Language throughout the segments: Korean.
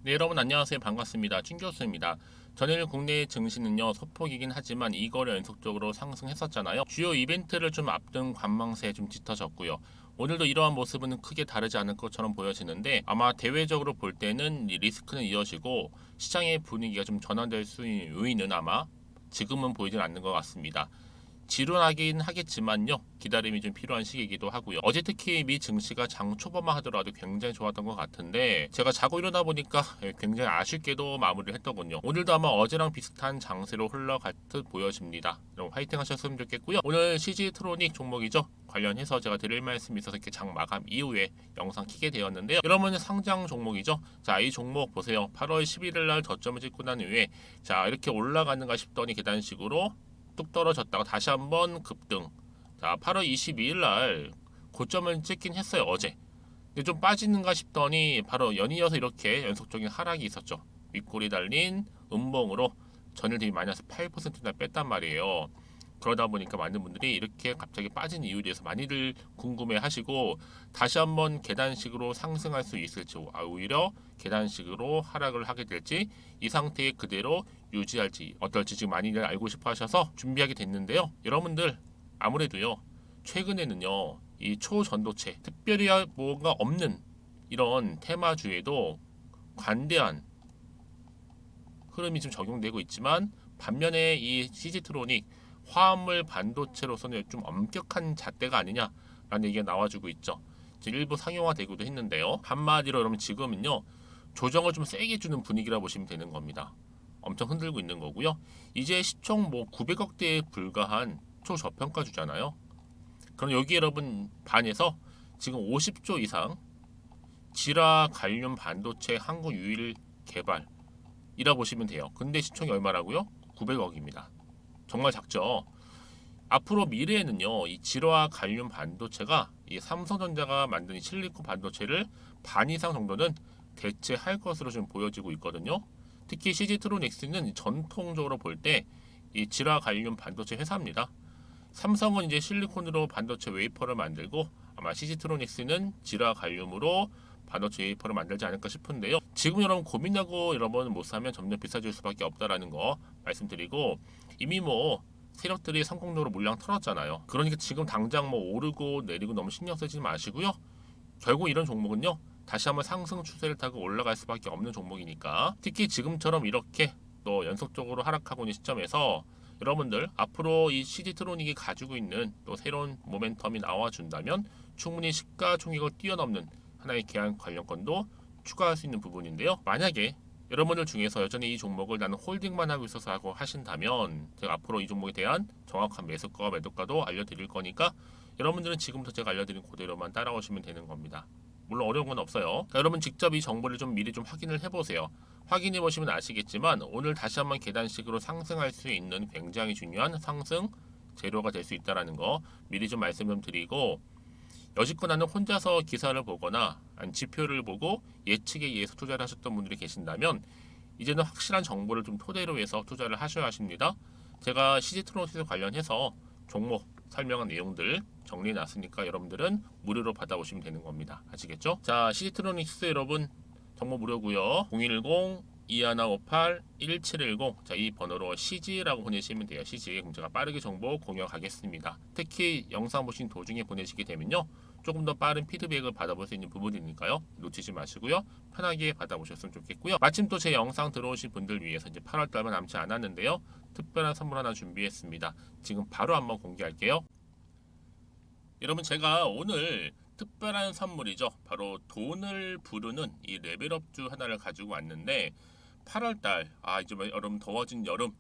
네, 여러분 안녕하세요. 반갑습니다. 준 교수입니다. 전일 국내 증시는요 소폭이긴 하지만 2거래 연속적으로 상승했었잖아요. 주요 이벤트를 좀 앞둔 관망세에 좀 짙어졌고요. 오늘도 이러한 모습은 크게 다르지 않을 것처럼 보여지는데 아마 대외적으로 볼 때는 이 리스크는 이어지고 시장의 분위기가 좀 전환될 수 있는 요인은 아마 지금은 보이진 않는 것 같습니다. 지루하긴 하겠지만요. 기다림이 좀 필요한 시기이기도 하고요. 어제 특히 미 증시가 장 초반만 하더라도 굉장히 좋았던 것 같은데 제가 자고 일어나 보니까 굉장히 아쉽게도 마무리를 했더군요. 오늘도 아마 어제랑 비슷한 장세로 흘러갈 듯 보여집니다. 여러분 화이팅 하셨으면 좋겠고요. 오늘 CG트로닉 종목이죠. 관련해서 제가 드릴 말씀이 있어서 이렇게 장 마감 이후에 영상 키게 되었는데요. 여러분 상장 종목이죠. 자, 이 종목 보세요. 8월 11일 날 저점을 찍고 난 후에 자, 이렇게 올라가는가 싶더니 계단식으로 뚝 떨어졌다가 다시 한번 급등. 자, 8월 22일 날 고점을 찍긴 했어요, 어제. 근데 좀 빠지는가 싶더니 바로 연이어서 이렇게 연속적인 하락이 있었죠. 윗골이 달린 음봉으로 전일 대비 마이너스 8%나 뺐단 말이에요. 그러다 보니까 많은 분들이 이렇게 갑자기 빠진 이유에 대해서 많이들 궁금해 하시고 다시 한번 계단식으로 상승할 수 있을지 오히려 계단식으로 하락을 하게 될지 이 상태에 그대로 유지할지 어떨지 지금 많이들 알고 싶어 하셔서 준비하게 됐는데요. 여러분들 아무래도요 최근에는요 이 초전도체 특별히 뭐가 없는 이런 테마주에도 관대한 흐름이 좀 적용되고 있지만 반면에 이 CG트로닉 화합물 반도체로서는 좀 엄격한 잣대가 아니냐라는 얘기가 나와주고 있죠. 일부 상용화되기도 했는데요. 한마디로 여러분 지금은요 조정을 좀 세게 주는 분위기라 보시면 되는 겁니다. 엄청 흔들고 있는 거고요. 이제 시총 뭐 900억대에 불과한 초저평가주잖아요. 그럼 여기 여러분 반에서 지금 50조 이상 지라 관련 반도체 한국 유일 개발이라 보시면 돼요. 근데 시총이 얼마라고요? 900억입니다. 정말 작죠. 앞으로 미래에는요, 이 지라 관련 반도체가 이 삼성전자가 만든 이 실리콘 반도체를 반 이상 정도는 대체할 것으로 좀 보여지고 있거든요. 특히 CG트로닉스는 전통적으로 볼 때 이 지라 관련 반도체 회사입니다. 삼성은 이제 실리콘으로 반도체 웨이퍼를 만들고 아마 CG트로닉스는 지라 갈륨으로 반도체 웨이퍼를 만들지 않을까 싶은데요. 지금 여러분 고민하고 여러분 못 사면 점점 비싸질 수밖에 없다라는 거 말씀드리고 이미 뭐 세력들이 성공적으로 물량 털었잖아요. 그러니까 지금 당장 뭐 오르고 내리고 너무 신경 쓰지 마시고요. 결국 이런 종목은요. 다시 한번 상승 추세를 타고 올라갈 수밖에 없는 종목이니까 특히 지금처럼 이렇게 또 연속적으로 하락하고 있는 시점에서 여러분들 앞으로 이 CG트로닉이 가지고 있는 또 새로운 모멘텀이 나와준다면 충분히 시가총액을 뛰어넘는 하나의 계약 관련권도 추가할 수 있는 부분인데요. 만약에 여러분들 중에서 여전히 이 종목을 나는 홀딩만 하고 있어서 하고 하신다면 제가 앞으로 이 종목에 대한 정확한 매수가와 매도가도 알려드릴 거니까 여러분들은 지금부터 제가 알려드린 그대로만 따라오시면 되는 겁니다. 물론 어려운 건 없어요. 그러니까 여러분 직접 이 정보를 좀 미리 좀 확인을 해보세요. 확인해 보시면 아시겠지만 오늘 다시 한번 계단식으로 상승할 수 있는 굉장히 중요한 상승 재료가 될 수 있다는 거 미리 좀 말씀 좀 드리고 여지껏 나는 혼자서 기사를 보거나 아니 지표를 보고 예측에 의해서 투자를 하셨던 분들이 계신다면 이제는 확실한 정보를 좀 토대로 해서 투자를 하셔야 하십니다. 제가 CG트로닉스 관련해서 종목 설명한 내용들 정리해 놨으니까 여러분들은 무료로 받아오시면 되는 겁니다. 아시겠죠? 자, CG트로닉스 여러분 정보 무료고요. 010-2158-1710 자, 이 번호로 CG라고 보내시면 돼요. CG. 그럼 제가 빠르게 정보 공유하겠습니다. 특히 영상 보신 도중에 보내시게 되면요. 조금 더 빠른 피드백을 받아볼 수 있는 부분이니까요. 놓치지 마시고요. 편하게 받아보셨으면 좋겠고요. 마침 또 제 영상 들어오신 분들 위해서 이제 8월 달만 남지 않았는데요. 특별한 선물 하나 준비했습니다. 지금 바로 한번 공개할게요. 여러분 제가 오늘 특별한 선물이죠. 바로 돈을 부르는 이 레벨업주 하나를 가지고 왔는데 8월달 이제 여러분 더워진 여름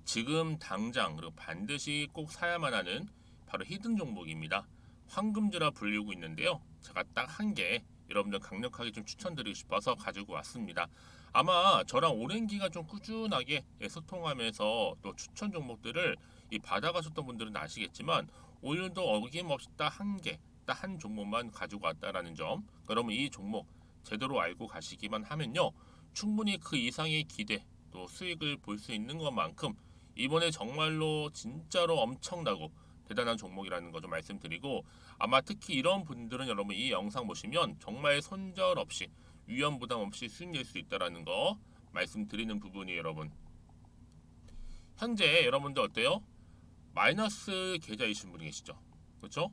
지금 당장 그리고 반드시 꼭 사야만 하는 바로 히든 종목입니다. 황금주라 불리고 있는데요. 제가 딱 한 개 여러분들 강력하게 좀 추천드리고 싶어서 가지고 왔습니다. 아마 저랑 오랜 기간 좀 꾸준하게 소통하면서 또 추천 종목들을 받아가셨던 분들은 아시겠지만 오늘도 어김없이 딱 한 개, 딱 한 종목만 가지고 왔다라는 점. 그러면 이 종목 제대로 알고 가시기만 하면요. 충분히 그 이상의 기대 또 수익을 볼 수 있는 것만큼 이번에 정말로 진짜로 엄청나고 대단한 종목이라는 거 좀 말씀드리고 아마 특히 이런 분들은 여러분 이 영상 보시면 정말 손절없이 위험 부담 없이 수익 낼 수 있다라는 거 말씀드리는 부분이에요, 여러분. 현재 여러분들 어때요? 마이너스 계좌이신 분이 계시죠? 그렇죠?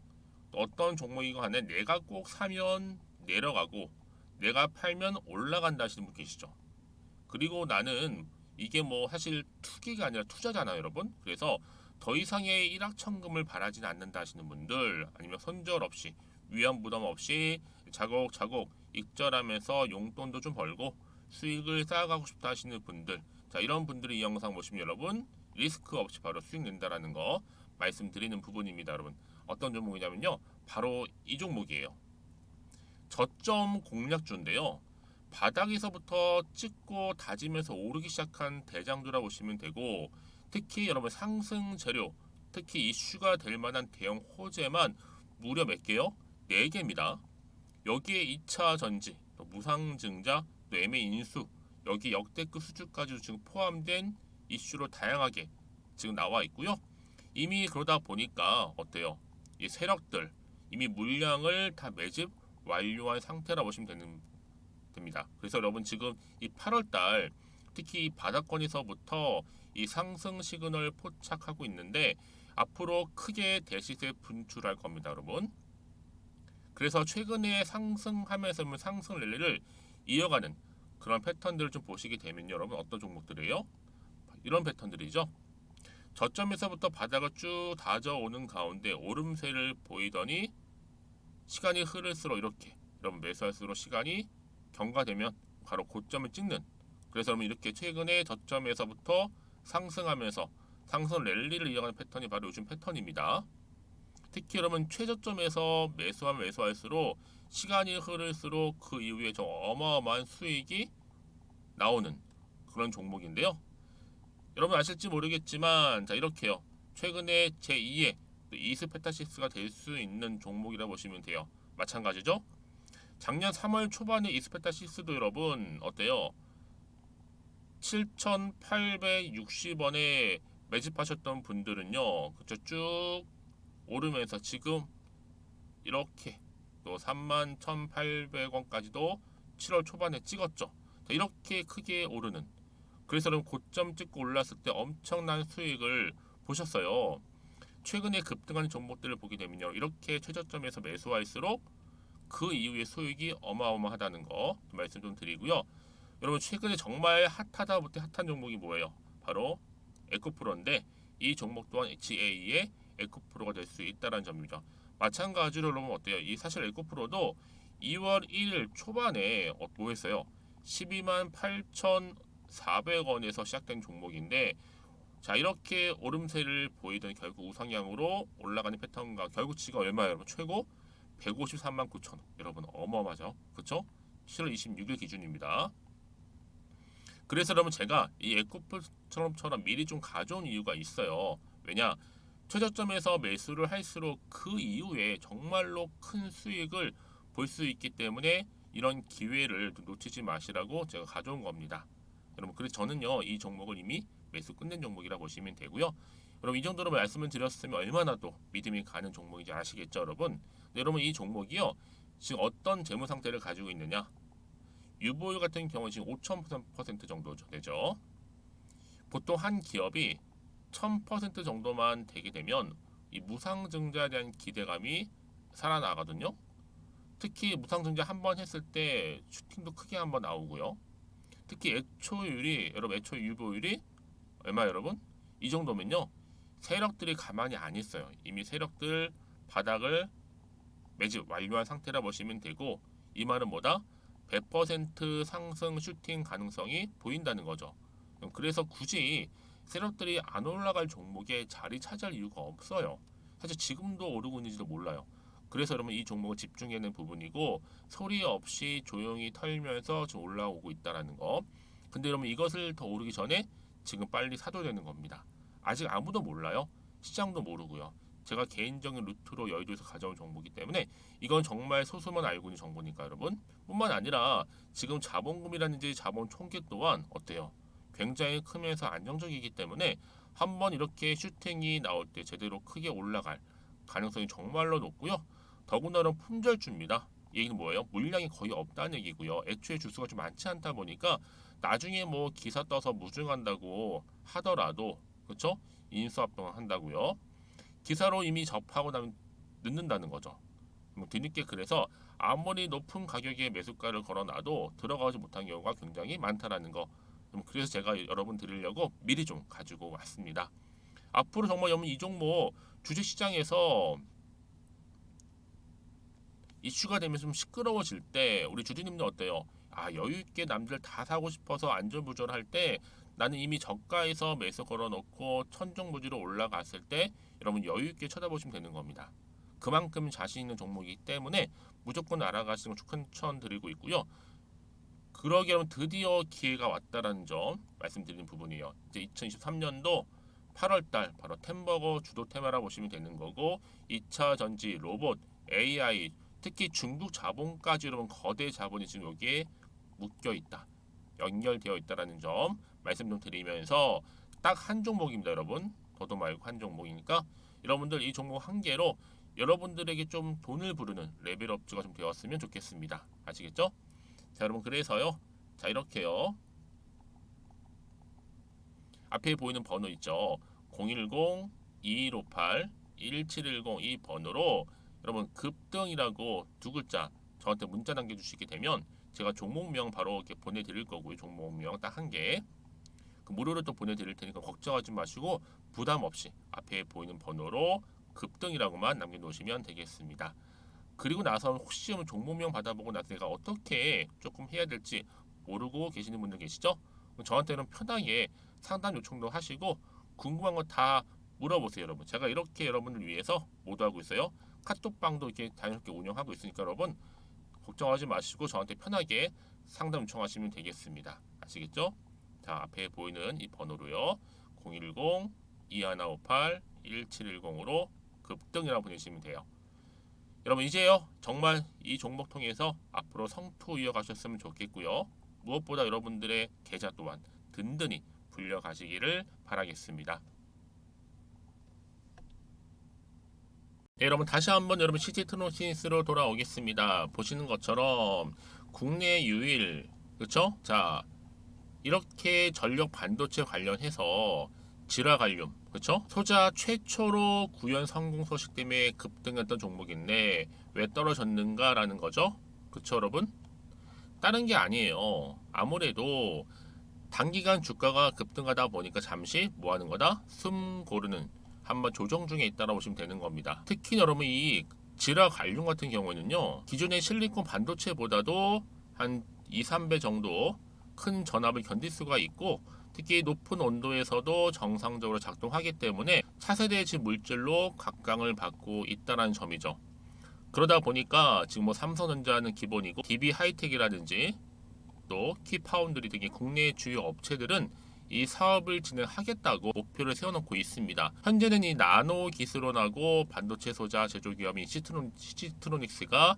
어떤 종목이건 간에 내가 꼭 사면 내려가고 내가 팔면 올라간다 하시는 분 계시죠? 그리고 나는 이게 뭐 사실 투기가 아니라 투자잖아요, 여러분. 그래서 더 이상의 일확천금을 바라지는 않는다 하시는 분들, 아니면 손절 없이 위험 부담 없이 차곡차곡 익절하면서 용돈도 좀 벌고 수익을 쌓아가고 싶다 하시는 분들, 자, 이런 분들이 이 영상 보시면 여러분 리스크 없이 바로 수익 낸다라는 거 말씀드리는 부분입니다, 여러분. 어떤 종목이냐면요, 바로 이 종목이에요. 저점 공략주인데요, 바닥에서부터 찍고 다지면서 오르기 시작한 대장주라고 보시면 되고, 특히 여러분 상승 재료, 특히 이슈가 될 만한 대형 호재만 무려 몇 개요? 4개입니다. 여기에 2차 전지, 또 무상증자, 또 매매 인수, 여기 역대급 수주까지 지금 포함된 이슈로 다양하게 지금 나와 있고요. 이미 그러다 보니까 어때요? 이 세력들 이미 물량을 다 매집 완료한 상태라 보시면 됩니다. 그래서 여러분 지금 이 8월달 특히 이 바닥권에서부터 이 상승 시그널 포착하고 있는데 앞으로 크게 대시세 분출할 겁니다, 여러분. 그래서 최근에 상승하면서 상승 랠리를 이어가는 그런 패턴들을 좀 보시게 되면 여러분 어떤 종목들이에요? 이런 패턴들이죠. 저점에서부터 바닥을 쭉 다져오는 가운데 오름세를 보이더니 시간이 흐를수록 이렇게 여러분 매수할수록 시간이 경과되면 바로 고점을 찍는, 그래서 여러분 이렇게 최근에 저점에서부터 상승하면서 상승 랠리를 이어가는 패턴이 바로 요즘 패턴입니다. 특히 여러분 최저점에서 매수하면 매수할수록 시간이 흐를수록 그 이후에 좀 어마어마한 수익이 나오는 그런 종목인데요. 여러분 아실지 모르겠지만 자 이렇게요. 최근에 제2의 이스페타시스가 될 수 있는 종목이라 보시면 돼요. 마찬가지죠. 작년 3월 초반에 이스페타시스도 여러분 어때요? 7,860원에 매집하셨던 분들은요, 그쵸, 쭉 오르면서 지금 이렇게 또 31,800원까지도 7월 초반에 찍었죠. 이렇게 크게 오르는, 그래서 여러분 고점 찍고 올랐을 때 엄청난 수익을 보셨어요. 최근에 급등하는 종목들을 보게 되면요, 이렇게 최저점에서 매수할수록 그 이후에 수익이 어마어마하다는 거 말씀 좀 드리고요. 여러분 최근에 정말 핫하다 못해 핫한 종목이 뭐예요? 바로 에코프로인데 이 종목 또한 HA의 에코프로가 될 수 있다는 점이죠. 마찬가지로 여러분 어때요? 이 사실 에코프로도 2월 1일 초반에 뭐 했어요? 12만 8,400원에서 시작된 종목인데, 자 이렇게 오름세를 보이던 결국 우상향으로 올라가는 패턴과 결국치가 얼마예요, 여러분? 최고 153만 9천원. 여러분 어마어마하죠, 그렇죠? 7월 26일 기준입니다. 그래서 여러분 제가 이 에코프로처럼 미리 좀 가져온 이유가 있어요. 왜냐? 최저점에서 매수를 할수록 그 이후에 정말로 큰 수익을 볼 수 있기 때문에 이런 기회를 놓치지 마시라고 제가 가져온 겁니다. 여러분 그래서 저는요 이 종목을 이미 매수 끝낸 종목이라 보시면 되고요. 여러분 이 정도로 말씀을 드렸으면 얼마나 또 믿음이 가는 종목인지 아시겠죠, 여러분? 여러분 이 종목이요 지금 어떤 재무 상태를 가지고 있느냐? 유보율 같은 경우 지금 5,000% 정도 되죠. 보통 한 기업이 1,000% 정도만 되게 되면 이 무상증자에 대한 기대감이 살아나거든요. 특히 무상증자 한번 했을 때 슈팅도 크게 한번 나오고요. 특히 애초율이 여러분 애초 유보율이 얼마 여러분? 이 정도면요 세력들이 가만히 안 있어요. 이미 세력들 바닥을 매집 완료한 상태라 보시면 되고, 이 말은 뭐다? 100% 상승 슈팅 가능성이 보인다는 거죠. 그래서 굳이 세력들이 안 올라갈 종목에 자리 차지할 이유가 없어요. 사실 지금도 오르고 있는지도 몰라요. 그래서 여러분 이 종목을 집중해야 하는 부분이고, 소리 없이 조용히 털면서 지금 올라오고 있다는 거. 근데 여러분 이것을 더 오르기 전에 지금 빨리 사둬야 되는 겁니다. 아직 아무도 몰라요. 시장도 모르고요. 제가 개인적인 루트로 여의도에서 가져온 정보이기 때문에 이건 정말 소수만 알고 있는 정보니까 여러분, 뿐만 아니라 지금 자본금이라든지 자본 총계 또한 어때요? 굉장히 크면서 안정적이기 때문에 한번 이렇게 슈팅이 나올 때 제대로 크게 올라갈 가능성이 정말로 높고요. 더군다나 품절주입니다. 이 얘기는 뭐예요? 물량이 거의 없다는 얘기고요. 애초에 주수가 좀 많지 않다 보니까 나중에 뭐 기사 떠서 무증한다고 하더라도 그렇죠? 인수합병을 한다고요. 기사로 이미 접하고 나면 늦는다는 거죠. 뭐 뒤늦게 그래서 아무리 높은 가격에 매수가를 걸어놔도 들어가지 못한 경우가 굉장히 많다라는 거. 그래서 제가 여러분 드리려고 미리 좀 가지고 왔습니다. 앞으로 정말 여러분 이 종목 주식시장에서 이슈가 되면 좀 시끄러워질 때 우리 주주님들 어때요? 아 여유 있게 남들 다 사고 싶어서 안절부절할 때 나는 이미 저가에서 매수 걸어놓고 천정부지로 올라갔을 때 여러분 여유 있게 쳐다보시면 되는 겁니다. 그만큼 자신 있는 종목이기 때문에 무조건 알아가시는 걸 추천드리고 있고요. 그러기 위해 드디어 기회가 왔다라는 점 말씀드리는 부분이에요. 이제 2023년도 8월달 바로 템버거 주도 테마라 보시면 되는 거고 2차 전지, 로봇, AI 특히 중국 자본까지 여러분 거대 자본이 지금 여기에 묶여 있다. 연결되어 있다라는 점 말씀 좀 드리면서 딱 한 종목입니다, 여러분. 더도 말고 한 종목이니까 여러분들 이 종목 한 개로 여러분들에게 좀 돈을 부르는 레벨업주가 좀 되었으면 좋겠습니다. 아시겠죠? 자, 여러분 그래서요. 자, 이렇게요. 앞에 보이는 번호 있죠. 010-2158-1710 이 번호로 여러분 급등이라고 두 글자 저한테 문자 남겨주시게 되면 제가 종목명 바로 이렇게 보내드릴 거고요. 종목명 딱 한 개. 그 무료로 또 보내드릴 테니까 걱정하지 마시고 부담 없이 앞에 보이는 번호로 급등이라고만 남겨놓으시면 되겠습니다. 그리고 나서 혹시 종목명 받아보고 나서 내가 어떻게 조금 해야 될지 모르고 계시는 분들 계시죠? 저한테는 편하게 상담 요청도 하시고 궁금한 거 다 물어보세요, 여러분. 제가 이렇게 여러분을 위해서 모두하고 있어요. 카톡방도 이렇게 자연스럽게 운영하고 있으니까 여러분 걱정하지 마시고 저한테 편하게 상담 요청하시면 되겠습니다. 아시겠죠? 자, 앞에 보이는 이 번호로요. 010-2158-1710으로 급등이라고 보내시면 돼요. 여러분 이제요 정말 이 종목 통해서 앞으로 성투 이어가셨으면 좋겠고요. 무엇보다 여러분들의 계좌 또한 든든히 불려가시기를 바라겠습니다. 네, 여러분 다시 한번 여러분 시티트론시스로 돌아오겠습니다. 보시는 것처럼 국내 유일 그렇죠? 자 이렇게 전력 반도체 관련해서 질화갈륨 그렇죠? 소자 최초로 구현 성공 소식 때문에 급등했던 종목인데 왜 떨어졌는가라는 거죠. 그렇죠, 여러분? 다른 게 아니에요. 아무래도 단기간 주가가 급등하다 보니까 잠시 뭐 하는 거다? 숨 고르는 한번 조정 중에 있다고 보시면 되는 겁니다. 특히 여러분 이 질화갈륨 같은 경우에는요. 기존의 실리콘 반도체보다도 한 2, 3배 정도 큰 전압을 견딜 수가 있고 특히 높은 온도에서도 정상적으로 작동하기 때문에 차세대 물질로 각광을 받고 있다는 점이죠. 그러다 보니까 지금 뭐 삼성전자는 기본이고 DB 하이텍이라든지 또 키파운드리 등의 국내 주요 업체들은 이 사업을 진행하겠다고 목표를 세워놓고 있습니다. 현재는 이 나노 기술원하고 반도체 소자 제조 기업인 시트로닉스가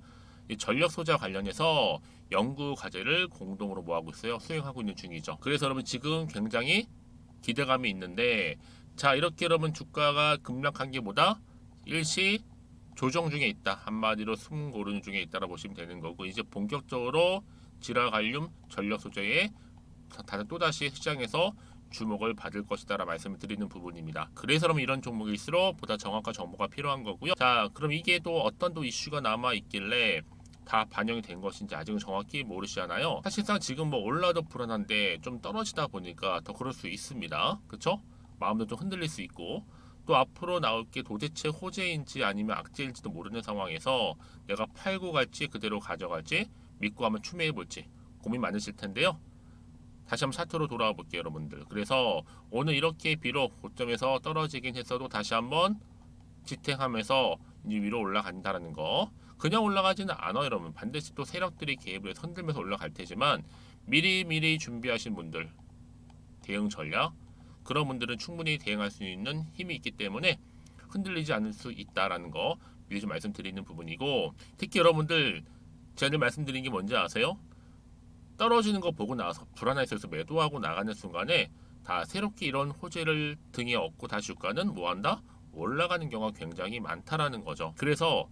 이 전력 소자 관련해서 연구 과제를 공동으로 모아고 있어요. 수행하고 있는 중이죠. 그래서 여러분 지금 굉장히 기대감이 있는데 자 이렇게 여러분 주가가 급락한 게 뭐다? 일시 조정 중에 있다. 한마디로 숨 고르는 중에 있다라 보시면 되는 거고 이제 본격적으로 질화갈륨 전력 소재에 또다시 시장에서 주목을 받을 것이다라 말씀을 드리는 부분입니다. 그래서 그럼 이런 종목일수록 보다 정확한 정보가 필요한 거고요. 자, 그럼 이게 또 어떤 또 이슈가 남아 있길래 다 반영이 된 것인지 아직은 정확히 모르시잖아요. 사실상 지금 뭐 올라도 불안한데 좀 떨어지다 보니까 더 그럴 수 있습니다. 그렇죠? 마음도 좀 흔들릴 수 있고 또 앞으로 나올 게 도대체 호재인지 아니면 악재일지도 모르는 상황에서 내가 팔고 갈지 그대로 가져갈지 믿고 한번 추매해 볼지 고민 많으실 텐데요. 다시 한번 차트로 돌아와 볼게요, 여러분들. 그래서 오늘 이렇게 비록 고점에서 떨어지긴 했어도 다시 한번 지탱하면서 이제 위로 올라간다는 거. 그냥 올라가지는 않아요, 여러분. 반드시 또 세력들이 개입을 해서 흔들면서 올라갈 테지만 미리 준비하신 분들 대응 전략 그런 분들은 충분히 대응할 수 있는 힘이 있기 때문에 흔들리지 않을 수 있다라는 거 미리 좀 말씀드리는 부분이고 특히 여러분들 제가 늘 말씀드린 게 뭔지 아세요? 떨어지는 거 보고 나서 불안해서 매도하고 나가는 순간에 다 새롭게 이런 호재를 등에 업고 다시 주가는 뭐한다? 올라가는 경우가 굉장히 많다라는 거죠. 그래서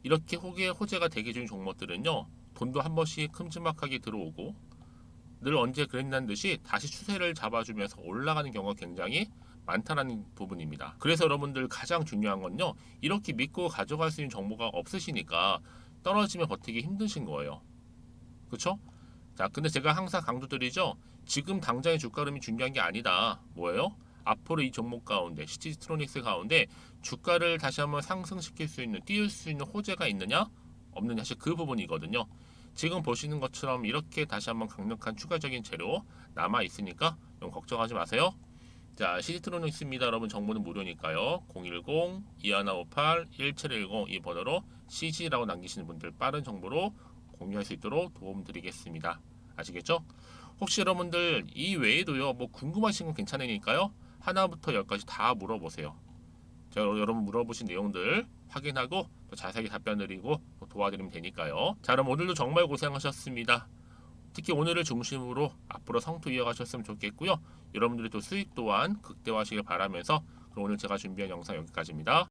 이렇게 호재가 대기 중인 종목들은요, 돈도 한 번씩 큼지막하게 들어오고 늘 언제 그랬다는 듯이 다시 추세를 잡아주면서 올라가는 경우가 굉장히 많다는 부분입니다. 그래서 여러분들 가장 중요한 건요, 이렇게 믿고 가져갈 수 있는 정보가 없으시니까 떨어지면 버티기 힘드신 거예요. 그렇죠? 자, 근데 제가 항상 강조드리죠. 지금 당장의 주가 흐름이 중요한 게 아니다. 뭐예요? 앞으로 이 종목 가운데, 시티트로닉스 가운데 주가를 다시 한번 상승시킬 수 있는, 띄울 수 있는 호재가 있느냐? 없느냐? 사실 그 부분이거든요. 지금 보시는 것처럼 이렇게 다시 한번 강력한 추가적인 재료 남아 있으니까 너무 걱정하지 마세요. 자, 시티트로닉스입니다. 여러분 정보는 무료니까요. 010-2158-1710 이 번호로 CG라고 남기시는 분들 빠른 정보로 공유할 수 있도록 도움드리겠습니다. 아시겠죠? 혹시 여러분들 이 외에도요, 뭐 궁금하신 건 괜찮으니까요. 하나부터 열까지 다 물어보세요. 제가 여러분 물어보신 내용들 확인하고 또 자세하게 답변 드리고 또 도와드리면 되니까요. 자, 그럼 오늘도 정말 고생하셨습니다. 특히 오늘을 중심으로 앞으로 성투 이어가셨으면 좋겠고요. 여러분들의 또 수익 또한 극대화하시길 바라면서 그럼 오늘 제가 준비한 영상 여기까지입니다.